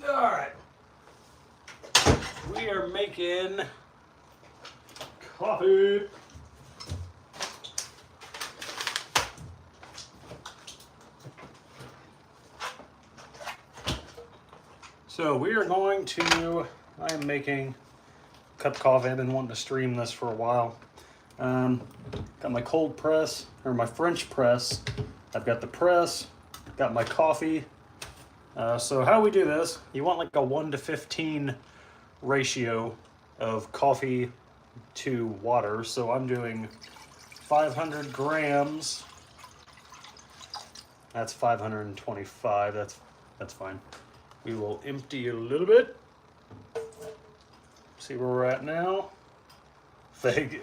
All right. We are making coffee. So we are going to, I am making a cup of coffee. I've been wanting to stream this for a while. Got my cold press, or my French press. I've got the press, got my coffee. So how we do this, you want like a 1:15 ratio of coffee to water. So I'm doing 500 grams. That's 525, that's fine. We will empty it a little bit. See where we're at now.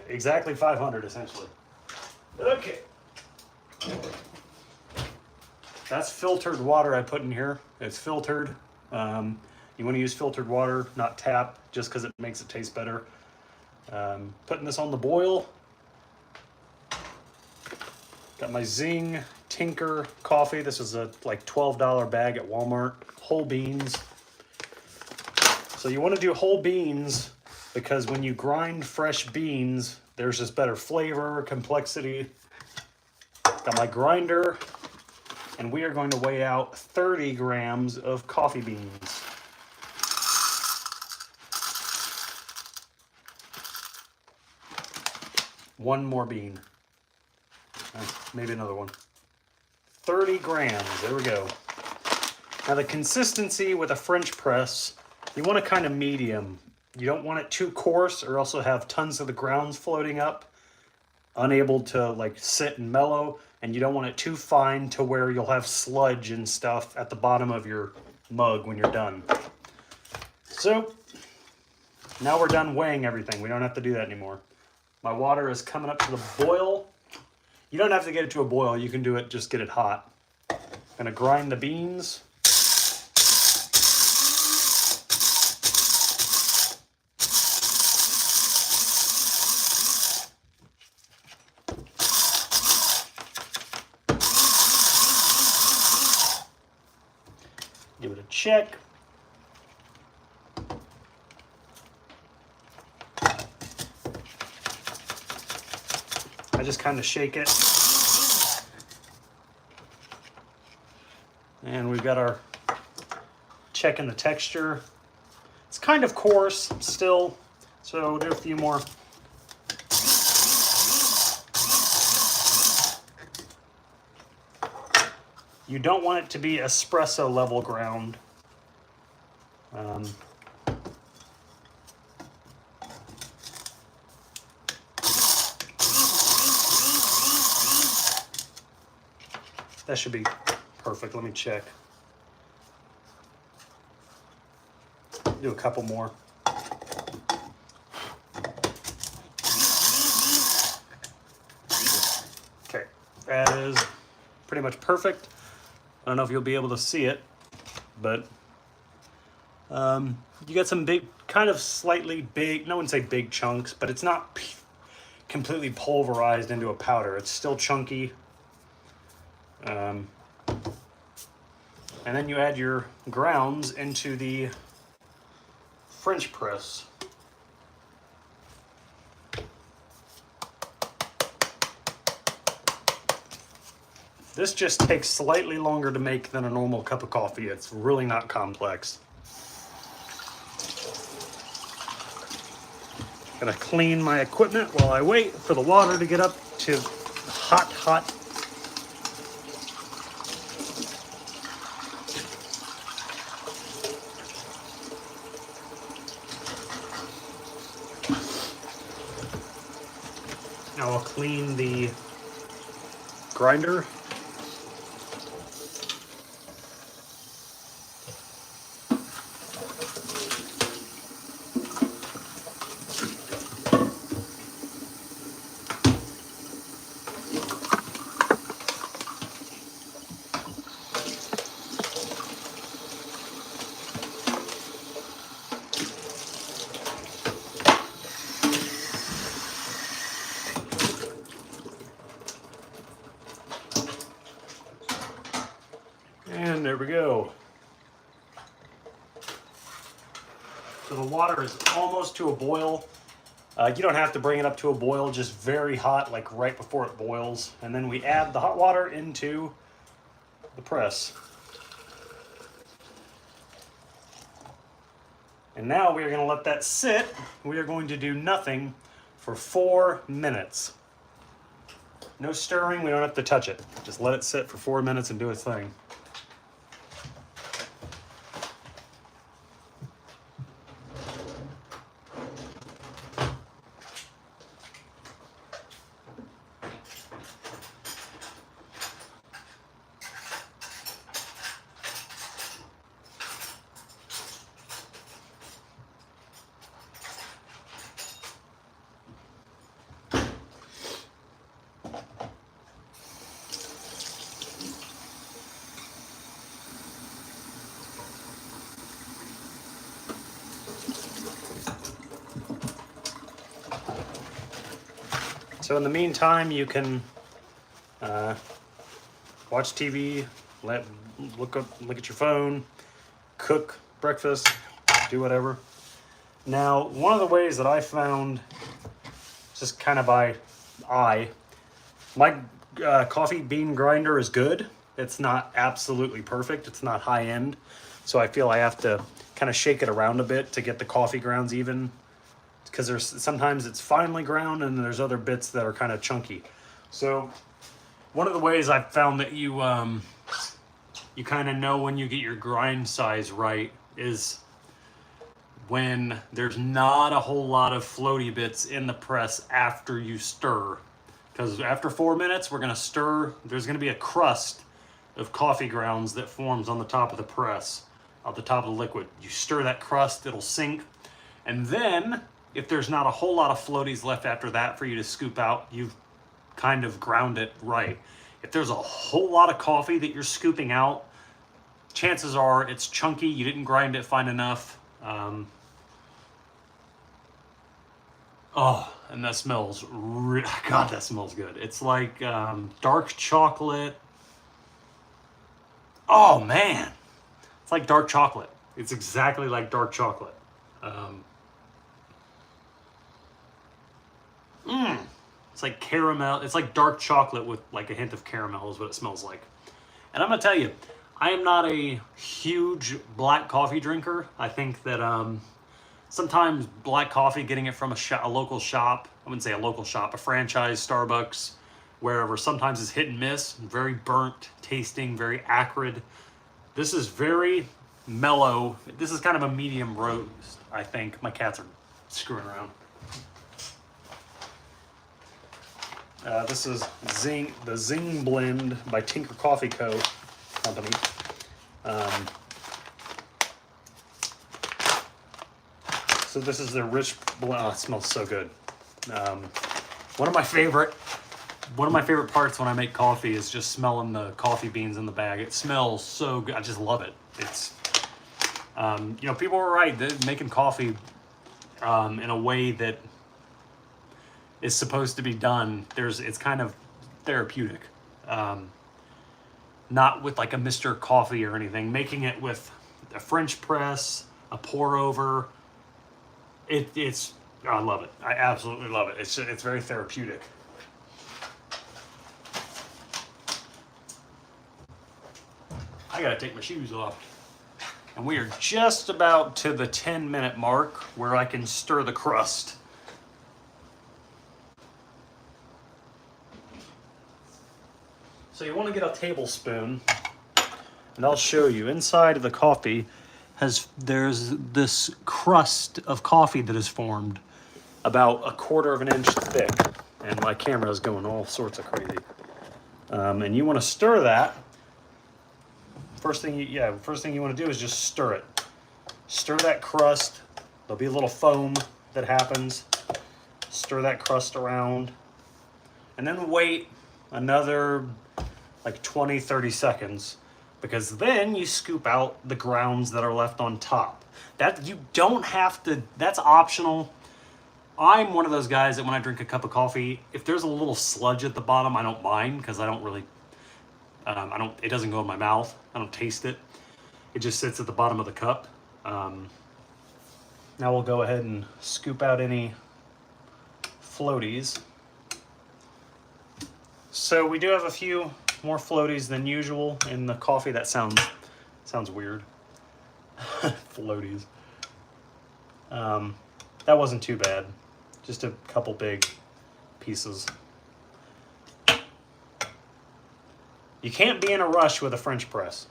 Exactly 500 essentially. Okay. That's filtered water I put in here. It's filtered. You want to use filtered water, not tap, just because it makes it taste better. Putting this on the boil. Got my Zing Tinker coffee. This is a like $12 bag at Walmart. Whole beans. So you want to do whole beans because when you grind fresh beans, there's just better flavor, complexity. Got my grinder, and we are going to weigh out 30 grams of coffee beans. One more bean. Maybe another one. 30 grams, there we go. Now the consistency with a French press, you want to kind of medium. You don't want it too coarse or else you'll have tons of the grounds floating up, unable to like sit and mellow, and you don't want it too fine to where you'll have sludge and stuff at the bottom of your mug when you're done. So now we're done weighing everything. We don't have to do that anymore. My water is coming up to the boil. You don't have to get it to a boil. You can do it, just get it hot. I'm gonna grind the beans. Give it a check. I just kind of shake it. And we've got our checking the texture. It's kind of coarse still, so we'll do a few more. You don't want it to be espresso level ground. That should be perfect. Let me check. Do a couple more. Okay, that is pretty much perfect. I don't know if you'll be able to see it, but you got some big, kind of slightly big, no one say big chunks, but it's not completely pulverized into a powder. It's still chunky. And then you add your grounds into the French press. This just takes slightly longer to make than a normal cup of coffee. It's really not complex. Gonna clean my equipment while I wait for the water to get up to hot. Now I'll clean the grinder. And there we go. So the water is almost to a boil. You don't have to bring it up to a boil, just very hot, like right before it boils. And then we add the hot water into the press. And now we are going to let that sit. We are going to do nothing for 4 minutes. No stirring, we don't have to touch it. Just let it sit for 4 minutes and do its thing. So in the meantime, you can watch TV, look at your phone, cook breakfast, do whatever. Now, one of the ways that I found, just kind of by eye, my coffee bean grinder is good. It's not absolutely perfect. It's not high end. So I feel I have to kind of shake it around a bit to get the coffee grounds even. Because there's sometimes it's finely ground and there's other bits that are kind of chunky. So one of the ways I've found that you kind of know when you get your grind size right is when there's not a whole lot of floaty bits in the press after you stir. Because after 4 minutes, we're gonna stir. There's gonna be a crust of coffee grounds that forms on the top of the press, at the top of the liquid. You stir that crust, it'll sink. And then, if there's not a whole lot of floaties left after that for you to scoop out, you've kind of ground it right. If there's a whole lot of coffee that you're scooping out, chances are it's chunky, you didn't grind it fine enough. Oh, and that smells, God, that smells good. It's like dark chocolate. Oh man, it's like dark chocolate. It's exactly like dark chocolate. It's like caramel. It's like dark chocolate with like a hint of caramel is what it smells like. And I'm gonna tell you, I am not a huge black coffee drinker. I think that sometimes black coffee, getting it from a local shop, I wouldn't say a local shop, a franchise, Starbucks, wherever, sometimes it's hit and miss, very burnt tasting, very acrid. This is very mellow. This is kind of a medium roast, I think. My cats are screwing around. This is the Zing Blend by Tinker Coffee Co. Company. So this is the rich blend. Oh, it smells so good. One of my favorite parts when I make coffee is just smelling the coffee beans in the bag. It smells so good. I just love it. It's, people were right. They're making coffee in a way that is supposed to be done. It's kind of therapeutic. Not with like a Mr. Coffee or anything. Making it with a French press, a pour over. I love it. I absolutely love it. It's very therapeutic. I gotta take my shoes off. And we are just about to the 10-minute mark where I can stir the crust. So you want to get a tablespoon, and I'll show you. Inside of the coffee there's this crust of coffee that is formed about 1/4 of an inch thick, and my camera is going all sorts of crazy. And you want to stir that. First thing you want to do is just stir it. Stir that crust. There'll be a little foam that happens. Stir that crust around, and then wait another like 20-30 seconds, because then you scoop out the grounds that are left on top. That you don't have to, that's optional. I'm one of those guys that when I drink a cup of coffee, if there's a little sludge at the bottom, I don't mind, because I don't really, It doesn't go in my mouth. I don't taste it. It just sits at the bottom of the cup. Now we'll go ahead and scoop out any floaties. So we do have a few more floaties than usual in the coffee. That sounds weird. Floaties. That wasn't too bad. Just a couple big pieces. You can't be in a rush with a French press.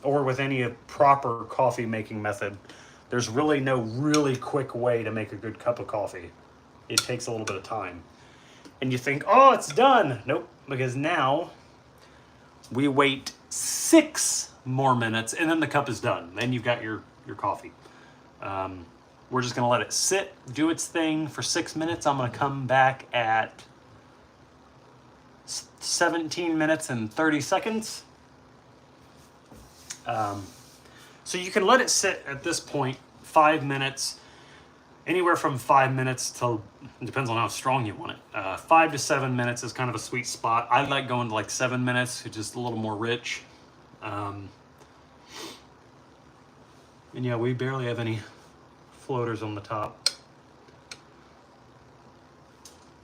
Or with any proper coffee making method. There's really no really quick way to make a good cup of coffee. It takes a little bit of time. And you think, oh, it's done. Nope, because now we wait 6 more minutes and then the cup is done. Then you've got your coffee. We're just gonna let it sit, do its thing for 6 minutes. I'm gonna come back at 17 minutes and 30 seconds. So you can let it sit at this point 5 minutes, anywhere from 5 minutes till, it depends on how strong you want it. 5 to 7 minutes is kind of a sweet spot. I like going to like 7 minutes, just a little more rich. And yeah, we barely have any floaters on the top.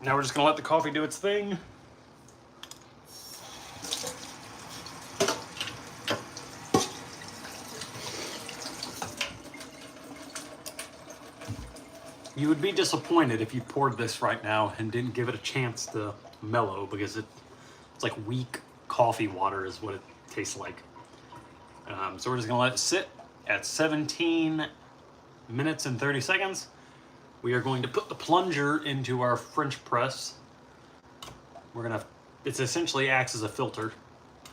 Now we're just gonna let the coffee do its thing. You would be disappointed if you poured this right now and didn't give it a chance to mellow, because it's like weak coffee water is what it tastes like. So we're just gonna let it sit at 17 minutes and 30 seconds. We are going to put the plunger into our French press. It essentially acts as a filter,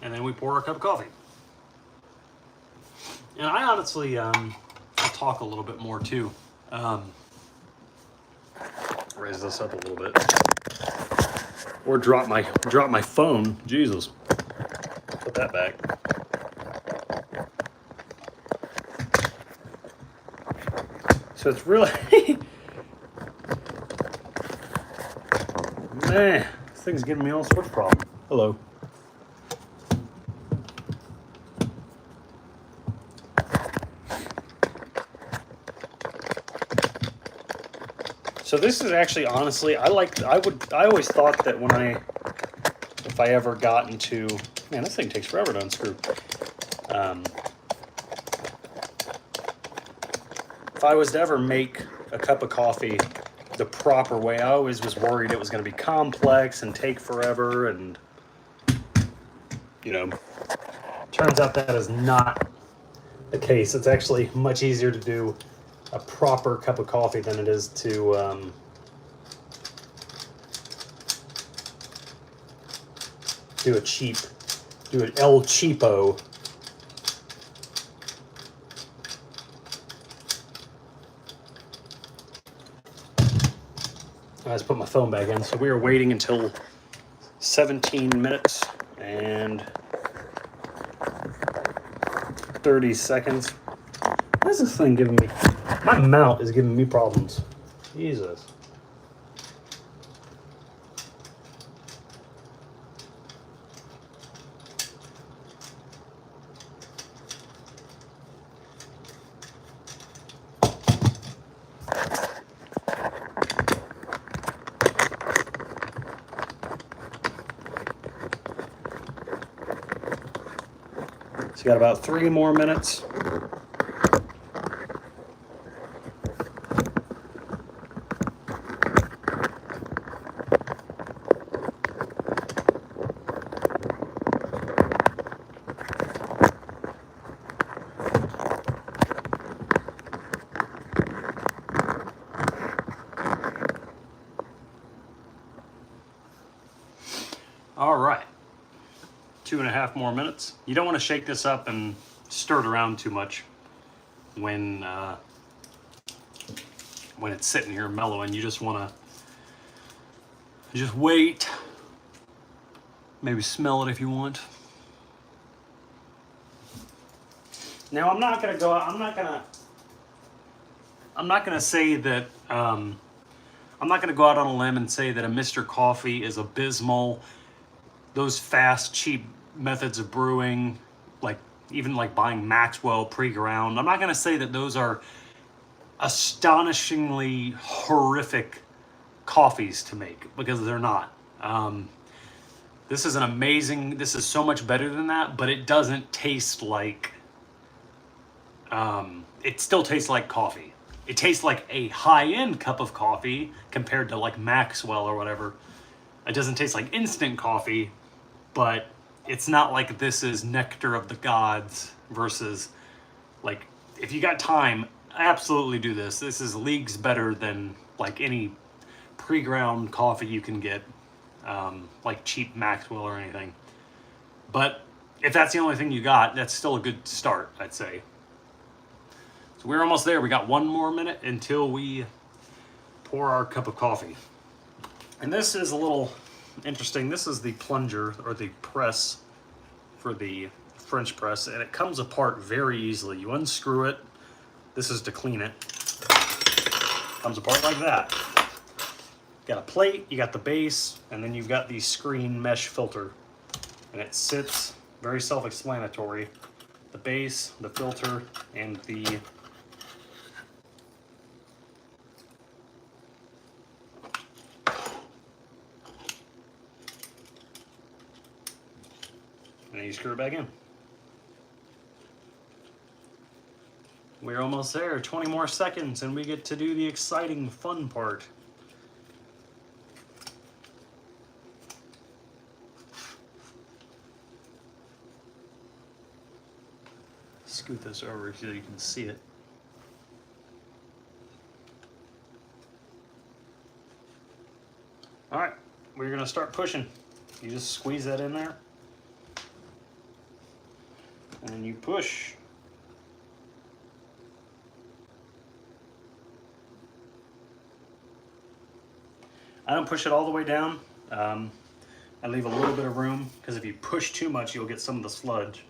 and then we pour our cup of coffee. And I honestly, I'll talk a little bit more too. Raise this up a little bit, or drop my phone. Jesus, put that back. So it's really, man, this thing's giving me all sorts of problems. Hello. So this is actually, honestly, I always thought that if I ever got into, man, this thing takes forever to unscrew. If I was to ever make a cup of coffee the proper way, I always was worried it was going to be complex and take forever, and, turns out that is not the case. It's actually much easier to do a proper cup of coffee than it is to do an El Cheapo. I just put my phone back in. So we are waiting until 17 minutes and 30 seconds. What is this thing giving me? My mount is giving me problems. Jesus. So you got about 3 more minutes. All right, 2.5 more minutes. You don't want to shake this up and stir it around too much when it's sitting here mellowing. You just want to just wait. Maybe smell it if you want. Now I'm not gonna say that I'm not gonna go out on a limb and say that a Mr. Coffee is abysmal. those fast, cheap methods of brewing, like even like buying Maxwell pre-ground. I'm not going to say that those are astonishingly horrific coffees to make, because they're not. This is this is so much better than that, but it doesn't taste like, it still tastes like coffee. It tastes like a high-end cup of coffee compared to like Maxwell or whatever. It doesn't taste like instant coffee, but it's not like this is nectar of the gods versus, like, if you got time, absolutely do this. This is leagues better than like any pre-ground coffee you can get, like cheap Maxwell or anything. But if that's the only thing you got, that's still a good start, I'd say. So we're almost there. We got 1 more minute until we pour our cup of coffee. And this is a little interesting. This is the plunger, or the press for the French press, and it comes apart very easily. You unscrew it. This is to clean it. Comes apart like that. Got a plate, you got the base, and then you've got the screen mesh filter. And it sits, very self-explanatory. The base, the filter, and the and then you screw it back in. We're almost there, 20 more seconds, and we get to do the exciting, fun part. Scoot this over so you can see it. All right, we're gonna start pushing. You just squeeze that in there, and you push. I don't push it all the way down. I leave a little bit of room, because if you push too much, you'll get some of the sludge.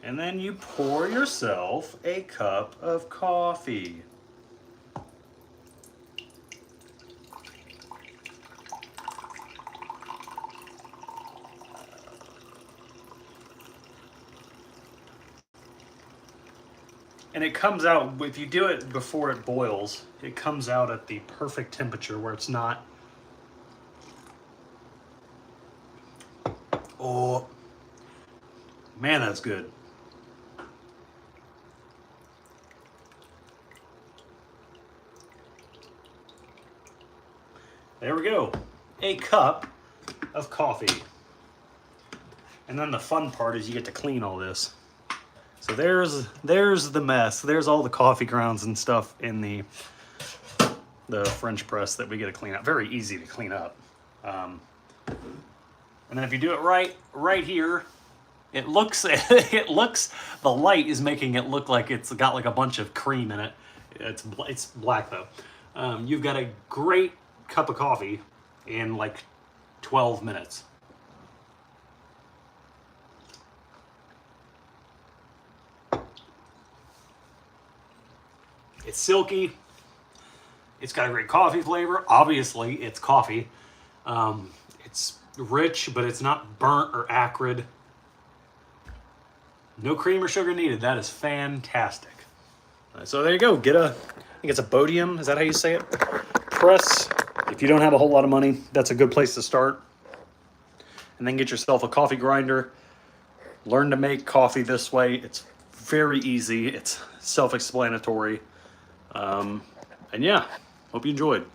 And then you pour yourself a cup of coffee. And it comes out, if you do it before it boils, it comes out at the perfect temperature where it's not. Oh, man, that's good. There we go, a cup of coffee. And then the fun part is you get to clean all this. So there's the mess. There's all the coffee grounds and stuff in the French press that we get to clean up. Very easy to clean up. And then if you do it right here, it looks, the light is making it look like it's got like a bunch of cream in it. It's black though. You've got a great cup of coffee in like 12 minutes. It's silky. It's got a great coffee flavor. Obviously, it's coffee. It's rich, but it's not burnt or acrid. No cream or sugar needed. That is fantastic. So there you go. Get a, I think it's a Bodium. Is that how you say it? Press. If you don't have a whole lot of money, that's a good place to start. And then get yourself a coffee grinder. Learn to make coffee this way. It's very easy. It's self-explanatory. And yeah, hope you enjoyed.